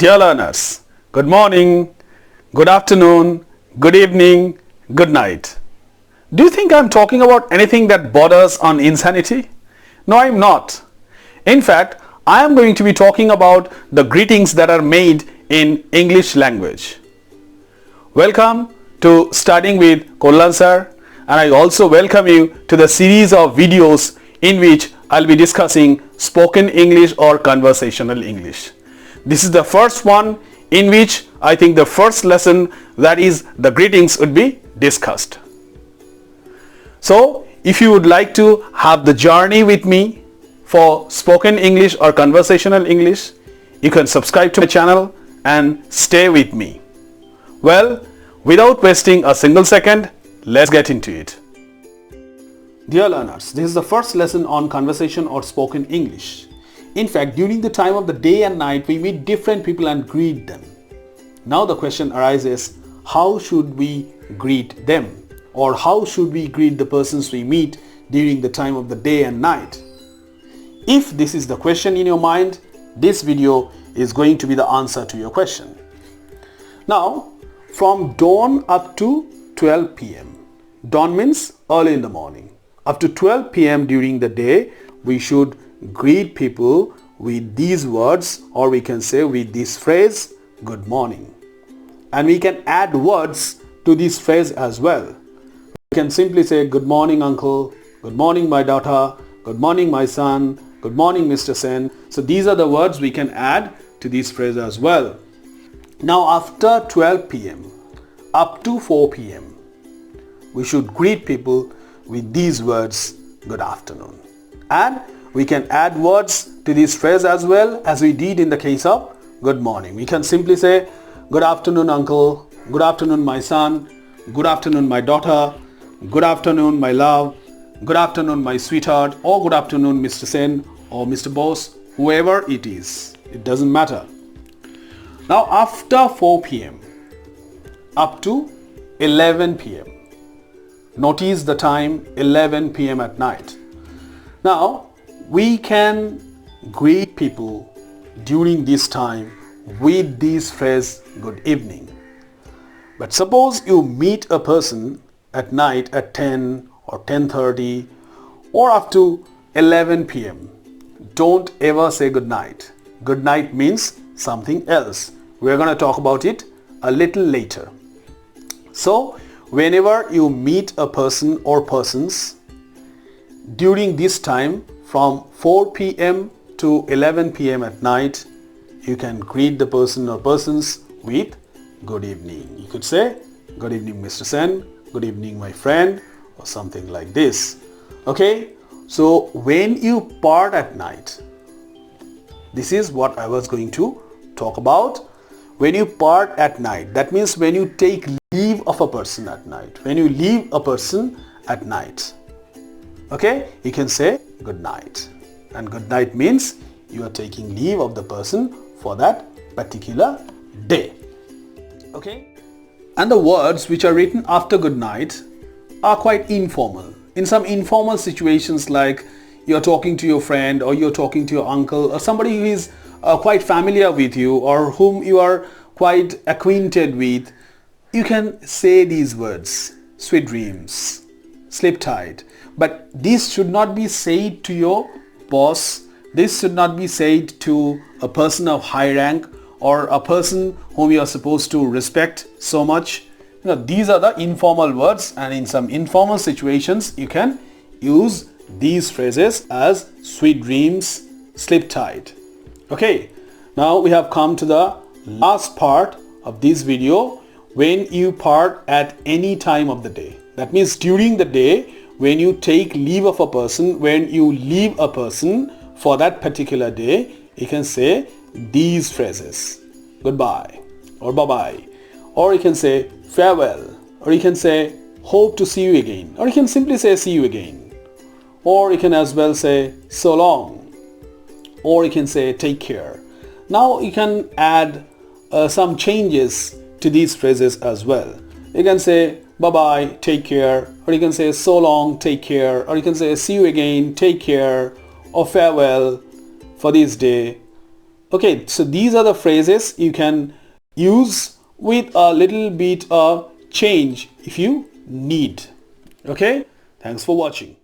Dear learners, good morning, good afternoon, good evening, good night. Do you think I'm talking about anything that borders on insanity? No, I'm not. In fact, I am going to be talking about the greetings that are made in English language. Welcome to Studying with Kollan sir, and I also welcome you to the series of videos in which I'll be discussing spoken English or conversational English. This is the first one in which I think the first lesson, that is the greetings, would be discussed. So if you would like to have the journey with me for spoken English or conversational English, you can subscribe to my channel and stay with me. Well, without wasting a single second, let's get into it. Dear learners, this is the first lesson on conversation or spoken English. In fact, during the time of the day and night, we meet different people and greet them. Now the question arises, how should we greet them? Or how should we greet the persons we meet during the time of the day and night? If this is the question in your mind, this video is going to be the answer to your question. Now, from dawn up to 12 p.m. Dawn means early in the morning. Up to 12 p.m. during the day, we should greet people with these words, or we can say with this phrase, good morning. And we can add words to this phrase as well. We can simply say good morning uncle, good morning my daughter, good morning my son, good morning Mr. Sen. So these are the words we can add to this phrase as well. Now after 12 p.m. up to 4 p.m. we should greet people with these words, good afternoon. And we can add words to this phrase as well, as we did in the case of good morning. We can simply say good afternoon uncle, good afternoon my son, good afternoon my daughter, good afternoon my love, good afternoon my sweetheart, or good afternoon Mr. Sen or Mr. Boss, whoever it is. It doesn't matter. Now after 4 p.m. up to 11 p.m. Notice the time, 11 p.m. at night. Now we can greet people during this time with this phrase, good evening. But suppose you meet a person at night at 10 or 10:30 or up to 11 p.m. Don't ever say good night. Good night means something else. We're going to talk about it a little later. So whenever you meet a person or persons during this time from 4 p.m. to 11 p.m. at night, you can greet the person or persons with good evening. You could say good evening Mr. Sen, good evening my friend, or something like this. Okay, so when you part at night, this is what I was going to talk about. When you part at night, that means when you take leave of a person at night. When you leave a person at night, okay, you can say good night. And good night means you are taking leave of the person for that particular day. Okay? And the words which are written after good night are quite informal. In some informal situations, like you're talking to your friend or you're talking to your uncle or somebody who is quite familiar with you or whom you are quite acquainted with, you can say these words, sweet dreams, sleep tight. But this should not be said to your boss. This should not be said to a person of high rank or a person whom you are supposed to respect so much. These are the informal words, and in some informal situations you can use these phrases as sweet dreams, sleep tight. Okay, now we have come to the last part of this video. When you part at any time of the day, that means during the day, when you take leave of a person, when you leave a person for that particular day, you can say these phrases, goodbye or bye-bye, or you can say farewell, or you can say hope to see you again, or you can simply say see you again, or you can as well say so long, or you can say take care. Now you can add some changes to these phrases as well. You can say bye-bye, take care, or you can say so long, take care, or you can say see you again, take care, or farewell for this day. Okay, so these are the phrases you can use with a little bit of change if you need. Okay, thanks for watching.